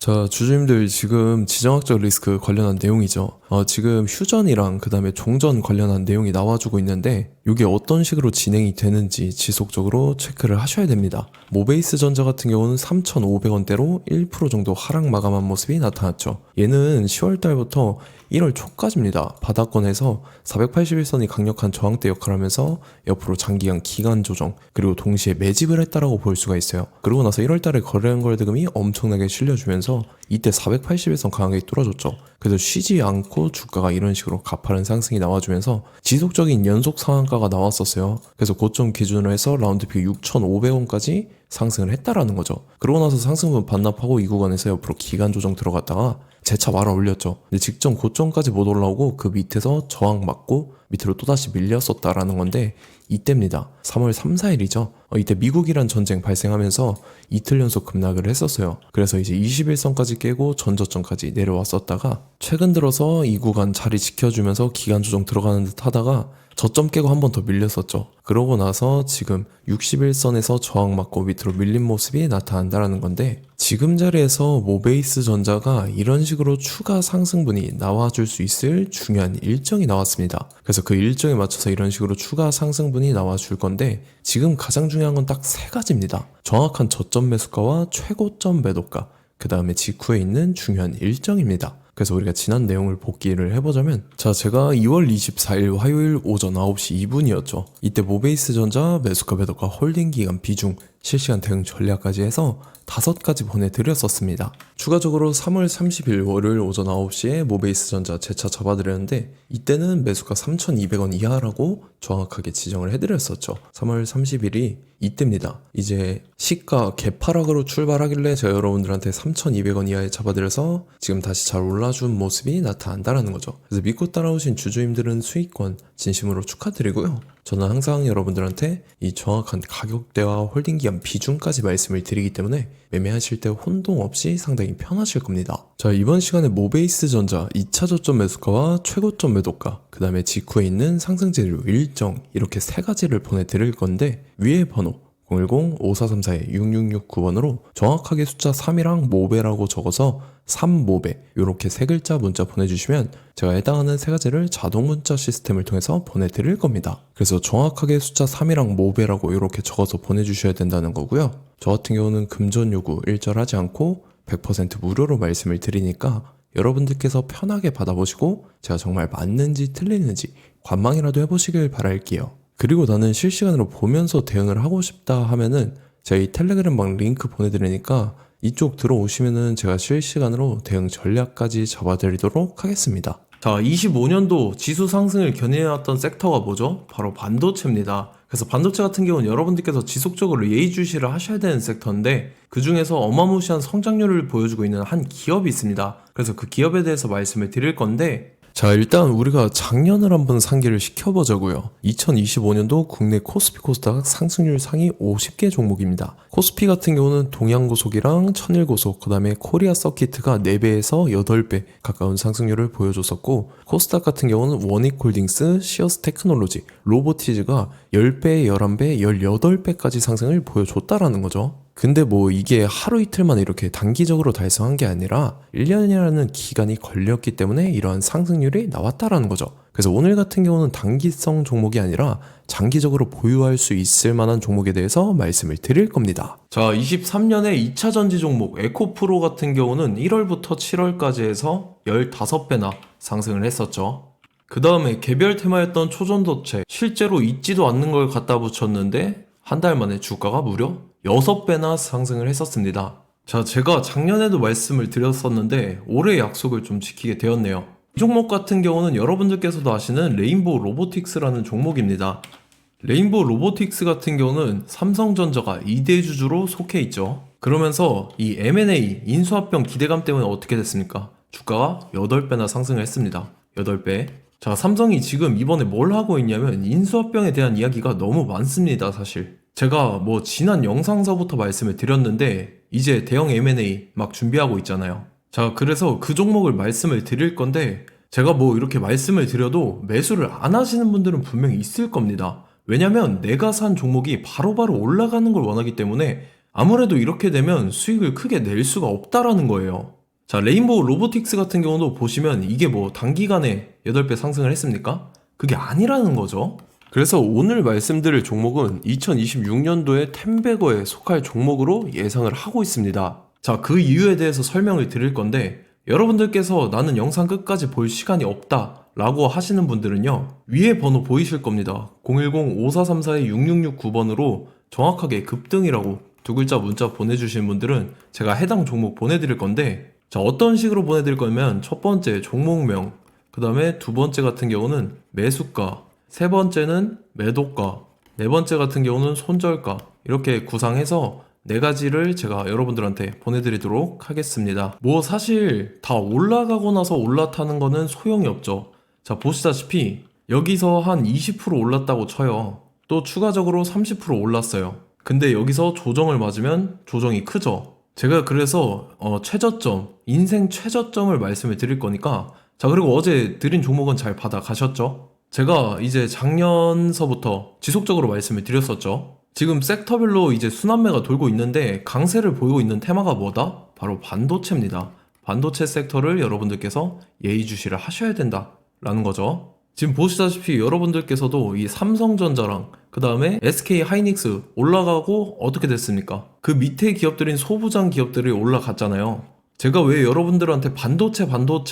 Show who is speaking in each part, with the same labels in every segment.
Speaker 1: 자, 주주님들 지금 지정학적 리스크 관련한 내용이죠. 지금 휴전이랑 그 다음에 종전 관련한 내용이 나와주고 있는데 이게 어떤 식으로 진행이 되는지 지속적으로 체크를 하셔야 됩니다. 모베이스 전자 같은 경우는 3,500원대로 1% 정도 하락 마감한 모습이 나타났죠. 얘는 10월달부터 1월 초까지입니다. 바닥권에서 481선이 강력한 저항대 역할을 하면서 옆으로 장기간 기간 조정 그리고 동시에 매집을 했다라고 볼 수가 있어요. 그러고 나서 1월달에 거래한 거래대금이 엄청나게 실려주면서 이때 481선 강하게 뚫어줬죠. 그래서 쉬지 않고 주가가 이런 식으로 가파른 상승이 나와주면서 지속적인 연속 상한가가 나왔었어요. 그래서 고점 기준으로 해서 라운드픽 6,500원까지 상승을 했다라는 거죠. 그러고 나서 상승분 반납하고 이 구간에서 옆으로 기간 조정 들어갔다가 재차 말아 올렸죠. 근데 직전 고점까지 못 올라오고 그 밑에서 저항 맞고 밑으로 또다시 밀렸었다라는 건데 이때입니다. 3월 3, 4일이죠. 이때 미국이란 전쟁 발생하면서 이틀 연속 급락을 했었어요. 그래서 이제 21선까지 깨고 전저점까지 내려왔었다가 최근 들어서 이 구간 자리 지켜주면서 기간 조정 들어가는 듯 하다가 저점 깨고 한 번 더 밀렸었죠. 그러고 나서 지금 61선에서 저항 맞고 밑으로 밀린 모습이 나타난다는 건데 지금 자리에서 모베이스 전자가 이런 식으로 추가 상승분이 나와줄 수 있을 중요한 일정이 나왔습니다. 그래서 그 일정에 맞춰서 이런 식으로 추가 상승분이 나와줄 건데 지금 가장 중요한 건 딱 세 가지입니다. 정확한 저점 매수가와 최고점 매도가, 그 다음에 직후에 있는 중요한 일정입니다. 그래서 우리가 지난 내용을 복기를 해보자면 제가 2월 24일 화요일 오전 9시 2분이었죠. 이때 모베이스 전자 매수가 매도가 홀딩 기간 비중 실시간 대응 전략까지 해서 5가지 보내드렸었습니다. 추가적으로 3월 30일 월요일 오전 9시에 모베이스 전자 재차 잡아드렸는데 이때는 매수가 3,200원 이하라고 정확하게 지정을 해드렸었죠. 3월 30일이 이때입니다. 이제 시가 개파락으로 출발하길래 제가 여러분들한테 3,200원 이하에 잡아드려서 지금 다시 잘 올라준 모습이 나타난다는 거죠. 그래서 믿고 따라오신 주주님들은 수익권 진심으로 축하드리고요. 저는 항상 여러분들한테 이 정확한 가격대와 홀딩 기간 비중까지 말씀을 드리기 때문에 매매하실 때 혼동 없이 상당히 편하실 겁니다. 자, 이번 시간에 모베이스 전자 2차 저점 매수가와 최고점 매도가, 그 다음에 직후에 있는 상승 재료 일정, 이렇게 세 가지를 보내드릴 건데 위에 번호 010-5434-6669번으로 정확하게 숫자 3이랑 모베라고 적어서 3모베 이렇게 세 글자 문자 보내주시면 제가 해당하는 세 가지를 자동 문자 시스템을 통해서 보내드릴 겁니다. 그래서 정확하게 숫자 3이랑 모베라고 이렇게 적어서 보내주셔야 된다는 거고요. 저 같은 경우는 금전 요구 일절하지 않고 100% 무료로 말씀을 드리니까 여러분들께서 편하게 받아보시고 제가 정말 맞는지 틀리는지 관망이라도 해보시길 바랄게요. 그리고 나는 실시간으로 보면서 대응을 하고 싶다 하면은 제가 이 텔레그램방 링크 보내드리니까 이쪽 들어오시면은 제가 실시간으로 대응 전략까지 잡아드리도록 하겠습니다. 자, 25년도 지수 상승을 견인해왔던 섹터가 뭐죠? 바로 반도체입니다. 그래서 반도체 같은 경우는 여러분들께서 지속적으로 예의주시를 하셔야 되는 섹터인데 그 중에서 어마무시한 성장률을 보여주고 있는 한 기업이 있습니다. 그래서 그 기업에 대해서 말씀을 드릴 건데 자, 일단 우리가 작년을 한번 상기를 시켜보자고요. 2025년도 국내 코스피 코스닥 상승률 상위 50개 종목입니다. 코스피 같은 경우는 동양고속이랑 천일고속, 그 다음에 코리아 서키트가 4배에서 8배 가까운 상승률을 보여줬었고 코스닥 같은 경우는 원익홀딩스, 시어스 테크놀로지, 로보티즈가 10배, 11배, 18배까지 상승을 보여줬다라는 거죠. 근데 뭐 이게 하루 이틀만 이렇게 단기적으로 달성한 게 아니라 1년이라는 기간이 걸렸기 때문에 이러한 상승률이 나왔다라는 거죠. 그래서 오늘 같은 경우는 단기성 종목이 아니라 장기적으로 보유할 수 있을 만한 종목에 대해서 말씀을 드릴 겁니다. 자, 23년에 2차 전지 종목 에코프로 같은 경우는 1월부터 7월까지 해서 15배나 상승을 했었죠. 그 다음에 개별 테마였던 초전도체 실제로 있지도 않는 걸 갖다 붙였는데 한 달 만에 주가가 무려 6배나 상승을 했었습니다. 자, 제가 작년에도 말씀을 드렸었는데 올해 약속을 좀 지키게 되었네요. 이 종목 같은 경우는 여러분들께서도 아시는 레인보우 로보틱스라는 종목입니다. 레인보우 로보틱스 같은 경우는 삼성전자가 2대 주주로 속해 있죠. 그러면서 이 M&A 인수합병 기대감 때문에 어떻게 됐습니까? 주가가 8배나 상승을 했습니다. 8배. 자, 삼성이 지금 이번에 뭘 하고 있냐면 인수합병에 대한 이야기가 너무 많습니다, 사실. 제가 뭐 지난 영상서부터 말씀을 드렸는데 이제 대형 M&A 막 준비하고 있잖아요. 자, 그래서 그 종목을 말씀을 드릴 건데 제가 뭐 이렇게 말씀을 드려도 매수를 안 하시는 분들은 분명히 있을 겁니다. 왜냐면 내가 산 종목이 바로바로 올라가는 걸 원하기 때문에 아무래도 이렇게 되면 수익을 크게 낼 수가 없다라는 거예요. 자, 레인보우 로보틱스 같은 경우도 보시면 이게 뭐 단기간에 8배 상승을 했습니까? 그게 아니라는 거죠. 그래서 오늘 말씀드릴 종목은 2026년도에 텐베거에 속할 종목으로 예상을 하고 있습니다. 자, 그 이유에 대해서 설명을 드릴 건데, 여러분들께서 나는 영상 끝까지 볼 시간이 없다 라고 하시는 분들은요, 위에 번호 보이실 겁니다. 010-5434-6669번으로 정확하게 급등이라고 두 글자 문자 보내주신 분들은 제가 해당 종목 보내드릴 건데, 자, 어떤 식으로 보내드릴 거냐면 첫 번째 종목명, 그 다음에 두 번째 같은 경우는 매수가, 세 번째는 매도가, 네 번째 같은 경우는 손절가, 이렇게 구상해서 네 가지를 제가 여러분들한테 보내드리도록 하겠습니다. 뭐 사실 다 올라가고 나서 올라타는 거는 소용이 없죠. 자, 보시다시피 여기서 한 20% 올랐다고 쳐요. 또 추가적으로 30% 올랐어요. 근데 여기서 조정을 맞으면 조정이 크죠. 제가 그래서 최저점, 인생 최저점을 말씀을 드릴 거니까, 자, 그리고 어제 드린 종목은 잘 받아가셨죠? 제가 이제 작년서부터 지속적으로 말씀을 드렸었죠. 지금 섹터별로 이제 순환매가 돌고 있는데 강세를 보이고 있는 테마가 뭐다? 바로 반도체입니다. 반도체 섹터를 여러분들께서 예의주시를 하셔야 된다라는 거죠. 지금 보시다시피 여러분들께서도 이 삼성전자랑 그 다음에 SK 하이닉스 올라가고 어떻게 됐습니까? 그 밑에 기업들인 소부장 기업들이 올라갔잖아요. 제가 왜 여러분들한테 반도체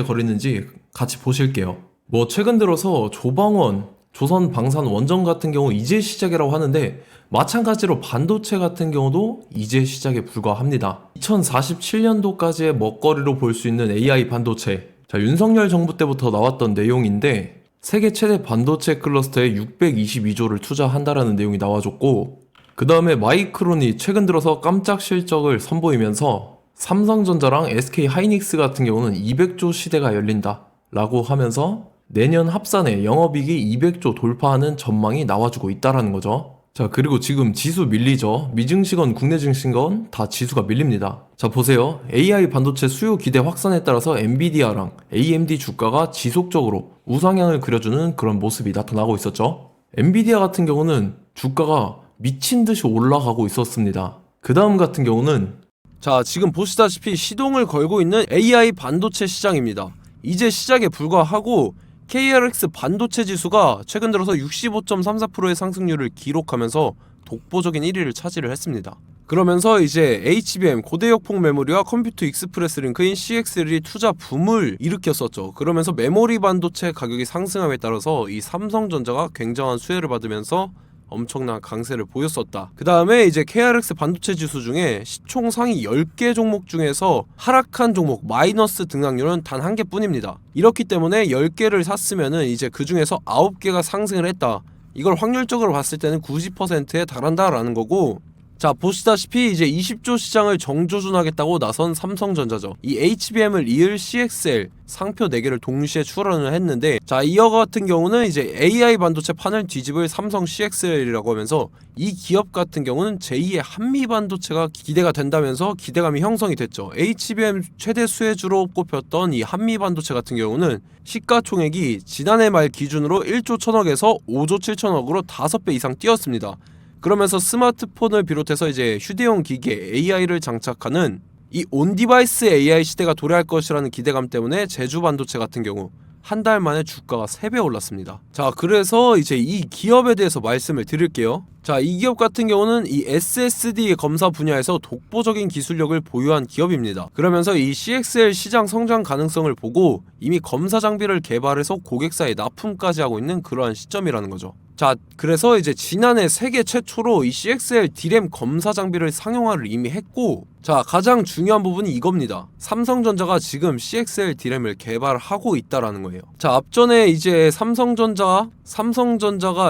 Speaker 1: 거리는지 같이 보실게요. 뭐 최근 들어서 조방원, 조선방산원전 같은 경우 이제 시작이라고 하는데, 마찬가지로 반도체 같은 경우도 이제 시작에 불과합니다. 2047년도까지의 먹거리로 볼 수 있는 AI 반도체. 자, 윤석열 정부 때부터 나왔던 내용인데, 세계 최대 반도체 클러스터에 622조를 투자한다라는 내용이 나와줬고, 그 다음에 마이크론이 최근 들어서 깜짝 실적을 선보이면서 삼성전자랑 SK 하이닉스 같은 경우는 200조 시대가 열린다 라고 하면서 내년 합산에 영업이익이 200조 돌파하는 전망이 나와주고 있다라는 거죠. 자, 그리고 지금 지수 밀리죠. 미증시건 국내 증시건 다 지수가 밀립니다. 자, 보세요. AI 반도체 수요 기대 확산에 따라서 엔비디아랑 AMD 주가가 지속적으로 우상향을 그려주는 그런 모습이 나타나고 있었죠. 엔비디아 같은 경우는 주가가 미친 듯이 올라가고 있었습니다. 그 다음 같은 경우는, 자, 지금 보시다시피 시동을 걸고 있는 AI 반도체 시장입니다. 이제 시작에 불과하고 KRX 반도체 지수가 최근 들어서 65.34%의 상승률을 기록하면서 독보적인 1위를 차지를 했습니다. 그러면서 이제 HBM 고대역폭 메모리와 컴퓨터 익스프레스 링크인 CXL이 투자 붐을 일으켰었죠. 그러면서 메모리 반도체 가격이 상승함에 따라서 이 삼성전자가 굉장한 수혜를 받으면서 엄청난 강세를 보였었다. 그 다음에 이제 KRX 반도체 지수 중에 시총 상위 10개 종목 중에서 하락한 종목 마이너스 등락률은 단 한 개뿐입니다. 이렇기 때문에 10개를 샀으면은 이제 그 중에서 9개가 상승을 했다. 이걸 확률적으로 봤을 때는 90%에 달한다라는 거고, 자, 보시다시피 이제 20조 시장을 정조준하겠다고 나선 삼성전자죠. 이 HBM을 이을 CXL 상표 4개를 동시에 출원을 했는데, 자, 이어 같은 경우는 이제 AI 반도체 판을 뒤집을 삼성 CXL이라고 하면서 이 기업 같은 경우는 제2의 한미 반도체가 기대가 된다면서 기대감이 형성이 됐죠. HBM 최대 수혜주로 꼽혔던 이 한미 반도체 같은 경우는 시가총액이 지난해 말 기준으로 1조 1000억에서 5조 7천억으로 5배 이상 뛰었습니다. 그러면서 스마트폰을 비롯해서 이제 휴대용 기기에 AI를 장착하는 이 온디바이스 AI 시대가 도래할 것이라는 기대감 때문에 제주 반도체 같은 경우 한 달 만에 주가가 3배 올랐습니다. 자, 그래서 이제 이 기업에 대해서 말씀을 드릴게요. 자, 이 기업 같은 경우는 이 SSD 검사 분야에서 독보적인 기술력을 보유한 기업입니다. 그러면서 이 CXL 시장 성장 가능성을 보고 이미 검사 장비를 개발해서 고객사에 납품까지 하고 있는 그러한 시점이라는 거죠. 자, 그래서 이제 지난해 세계 최초로 이 CXL D램 검사 장비를 상용화를 이미 했고, 자, 가장 중요한 부분이 이겁니다. 삼성전자가 지금 CXL D램을 개발하고 있다라는 거예요. 자, 앞전에 이제 삼성전자가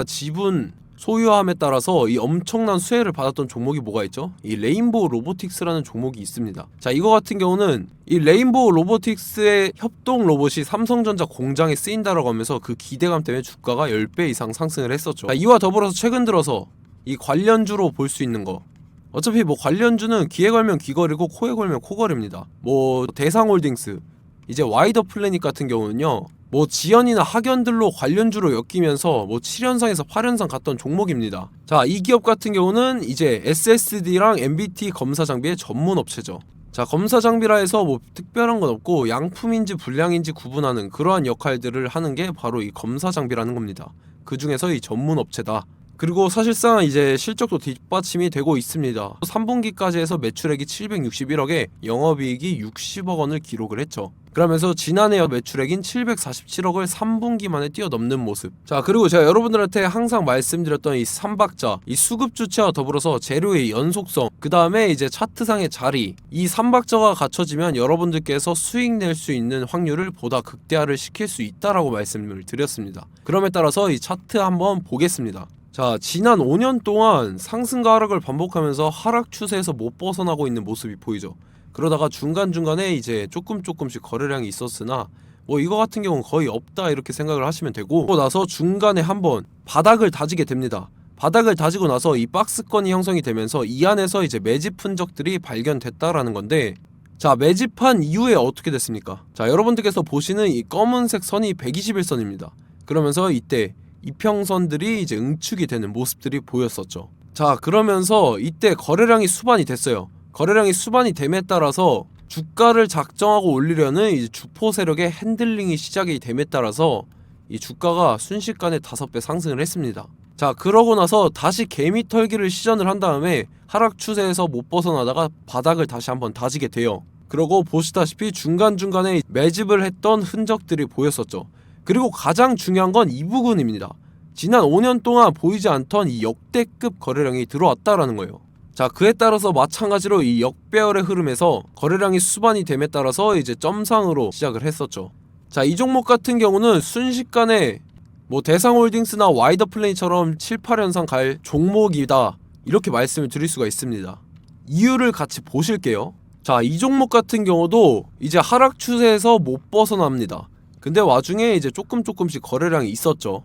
Speaker 1: 지분 소유함에 따라서 이 엄청난 수혜를 받았던 종목이 뭐가 있죠? 이 레인보우 로보틱스라는 종목이 있습니다. 자, 이거 같은 경우는 이 레인보우 로보틱스의 협동 로봇이 삼성전자 공장에 쓰인다라고 하면서 그 기대감 때문에 주가가 10배 이상 상승을 했었죠. 자, 이와 더불어서 최근 들어서 이 관련주로 볼 수 있는 거, 어차피 뭐 관련주는 귀에 걸면 귀걸이고 코에 걸면 코걸입니다. 뭐 대상홀딩스, 이제 와이더 플래닛 같은 경우는요,
Speaker 2: 뭐 지연이나 학연들로 관련주로 엮이면서 뭐 7연상에서 8연상 갔던 종목입니다. 자, 이 기업 같은 경우는 이제 SSD랑 MBT 검사 장비의 전문 업체죠. 자, 검사 장비라 해서 뭐 특별한 건 없고 양품인지 불량인지 구분하는 그러한 역할들을 하는 게 바로 이 검사 장비라는 겁니다. 그 중에서 이 전문 업체다. 그리고 사실상 이제 실적도 뒷받침이 되고 있습니다. 3분기까지 해서 매출액이 761억에 영업이익이 60억 원을 기록을 했죠. 그러면서 지난해 매출액인 747억을 3분기 만에 뛰어넘는 모습. 자, 그리고 제가 여러분들한테 항상 말씀드렸던 이 3박자, 이 수급 주체와 더불어서 재료의 연속성, 그 다음에 이제 차트상의 자리, 이 3박자가 갖춰지면 여러분들께서 수익 낼 수 있는 확률을 보다 극대화를 시킬 수 있다라고 말씀을 드렸습니다. 그럼에 따라서 이 차트 한번 보겠습니다. 자, 지난 5년 동안 상승과 하락을 반복하면서 하락 추세에서 못 벗어나고 있는 모습이 보이죠. 그러다가 중간중간에 이제 조금씩 거래량이 있었으나 뭐 이거 같은 경우는 거의 없다 이렇게 생각을 하시면 되고, 그러고 나서 중간에 한번 바닥을 다지게 됩니다. 바닥을 다지고 나서 이 박스권이 형성이 되면서 이 안에서 이제 매집 흔적들이 발견됐다라는 건데, 자, 매집한 이후에 어떻게 됐습니까? 자, 여러분들께서 보시는 이 검은색 선이 121선입니다. 그러면서 이때 이평선들이 이제 응축이 되는 모습들이 보였었죠. 자, 그러면서 이때 거래량이 수반이 됐어요. 거래량이 수반이 됨에 따라서 주가를 작정하고 올리려는 이제 주포 세력의 핸들링이 시작이 됨에 따라서 이 주가가 순식간에 5배 상승을 했습니다. 자, 그러고 나서 다시 개미 털기를 시전을 한 다음에 하락 추세에서 못 벗어나다가 바닥을 다시 한번 다지게 돼요. 그러고 보시다시피 중간중간에 매집을 했던 흔적들이 보였었죠. 그리고 가장 중요한 건 이 부분입니다. 지난 5년 동안 보이지 않던 이 역대급 거래량이 들어왔다라는 거예요. 자, 그에 따라서 마찬가지로 이 역배열의 흐름에서 거래량이 수반이 됨에 따라서 이제 점상으로 시작을 했었죠. 자, 이 종목 같은 경우는 순식간에 뭐 대상홀딩스나 와이더플레이처럼 7, 8연상 갈 종목이다 이렇게 말씀을 드릴 수가 있습니다. 이유를 같이 보실게요. 자, 이 종목 같은 경우도 이제 하락 추세에서 못 벗어납니다. 근데 와중에 이제 조금씩 거래량이 있었죠.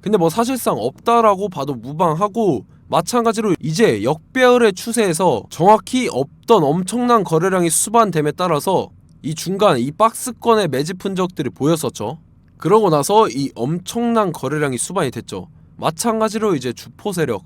Speaker 2: 근데 뭐 사실상 없다라고 봐도 무방하고, 마찬가지로 이제 역배열의 추세에서 정확히 없던 엄청난 거래량이 수반됨에 따라서 이 중간 이 박스권의 매집 흔적들이 보였었죠. 그러고 나서 이 엄청난 거래량이 수반이 됐죠. 마찬가지로 이제 주포 세력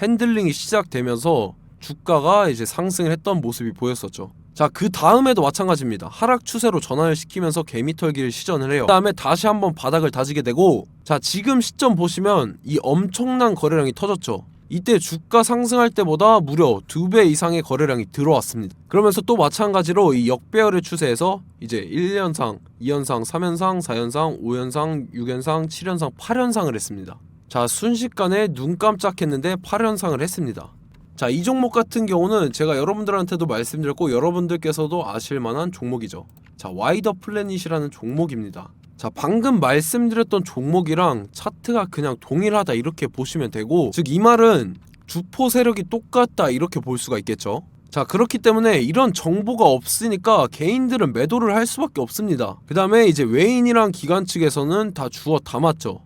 Speaker 2: 핸들링이 시작되면서 주가가 이제 상승을 했던 모습이 보였었죠. 자, 그 다음에도 마찬가지입니다. 하락 추세로 전환을 시키면서 개미털기를 시전을 해요. 그 다음에 다시 한번 바닥을 다지게 되고, 자, 지금 시점 보시면 이 엄청난 거래량이 터졌죠. 이때 주가 상승할 때보다 무려 2배 이상의 거래량이 들어왔습니다. 그러면서 또 마찬가지로 이 역배열의 추세에서 이제 1연상, 2연상, 3연상, 4연상, 5연상, 6연상, 7연상, 8연상을 했습니다. 자, 순식간에 눈 깜짝했는데 8연상을 했습니다. 자, 이 종목 같은 경우는 제가 여러분들한테도 말씀드렸고 여러분들께서도 아실만한 종목이죠. 자, 와이더 플래닛이라는 종목입니다. 자, 방금 말씀드렸던 종목이랑 차트가 그냥 동일하다 이렇게 보시면 되고, 즉 이 말은 주포 세력이 똑같다 이렇게 볼 수가 있겠죠. 자, 그렇기 때문에 이런 정보가 없으니까 개인들은 매도를 할 수밖에 없습니다. 그 다음에 이제 외인이랑 기관 측에서는 다 주워 담았죠.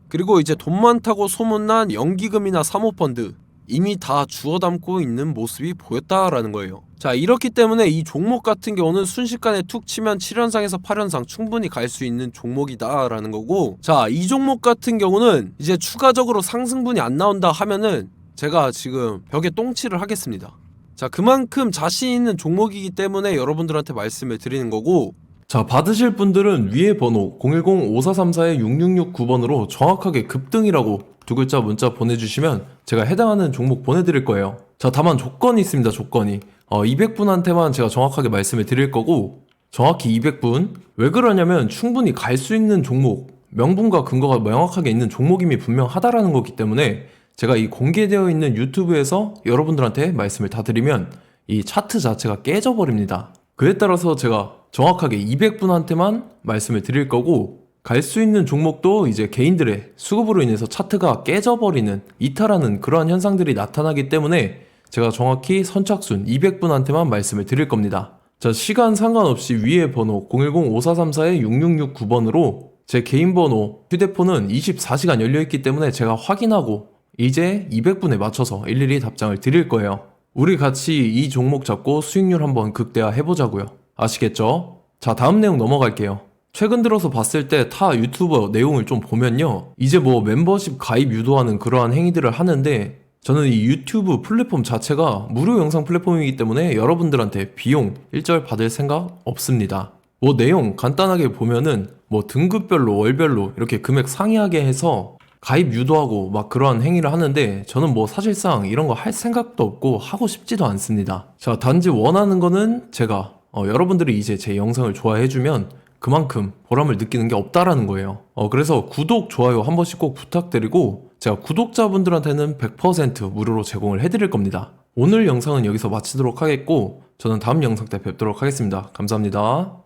Speaker 2: 그리고 이제 돈 많다고 소문난 연기금이나 사모펀드 이미 다 주워 담고 있는 모습이 보였다라는 거예요. 자, 이렇기 때문에 이 종목 같은 경우는 순식간에 툭 치면 7연상에서 8연상 충분히 갈 수 있는 종목이다 라는 거고, 자, 이 종목 같은 경우는 이제 추가적으로 상승분이 안 나온다 하면은 제가 지금 벽에 똥칠을 하겠습니다. 자, 그만큼 자신 있는 종목이기 때문에 여러분들한테 말씀을 드리는 거고,
Speaker 1: 자, 받으실 분들은 위에 번호 010-5434-6669번으로 정확하게 급등이라고 두 글자 문자 보내주시면 제가 해당하는 종목 보내드릴 거예요. 자, 다만 조건이 있습니다. 조건이 200분한테만 제가 정확하게 말씀을 드릴 거고, 정확히 200분. 왜 그러냐면 충분히 갈 수 있는 종목, 명분과 근거가 명확하게 있는 종목임이 분명하다라는 거기 때문에 제가 이 공개되어 있는 유튜브에서 여러분들한테 말씀을 다 드리면 이 차트 자체가 깨져버립니다. 그에 따라서 제가 정확하게 200분한테만 말씀을 드릴 거고, 갈 수 있는 종목도 이제 개인들의 수급으로 인해서 차트가 깨져버리는, 이탈하는 그러한 현상들이 나타나기 때문에 제가 정확히 선착순 200분한테만 말씀을 드릴 겁니다. 자, 시간 상관없이 위에 번호 010-5434-6669번으로 제 개인 번호, 휴대폰은 24시간 열려있기 때문에 제가 확인하고 이제 200분에 맞춰서 일일이 답장을 드릴 거예요. 우리 같이 이 종목 잡고 수익률 한번 극대화 해보자고요. 아시겠죠? 자, 다음 내용 넘어갈게요. 최근 들어서 봤을 때 타 유튜버 내용을 좀 보면요. 이제 뭐 멤버십 가입 유도하는 그러한 행위들을 하는데 저는 이 유튜브 플랫폼 자체가 무료 영상 플랫폼이기 때문에 여러분들한테 비용 일절 받을 생각 없습니다. 뭐 내용 간단하게 보면은 뭐 등급별로 월별로 이렇게 금액 상이하게 해서 가입 유도하고 막 그러한 행위를 하는데 저는 뭐 사실상 이런 거 할 생각도 없고 하고 싶지도 않습니다. 자, 단지 원하는 거는 제가 여러분들이 이제 제 영상을 좋아해주면 그만큼 보람을 느끼는 게 없다라는 거예요. 그래서 구독, 좋아요 한 번씩 꼭 부탁드리고 제가 구독자분들한테는 100% 무료로 제공을 해드릴 겁니다. 오늘 영상은 여기서 마치도록 하겠고 저는 다음 영상 때 뵙도록 하겠습니다. 감사합니다.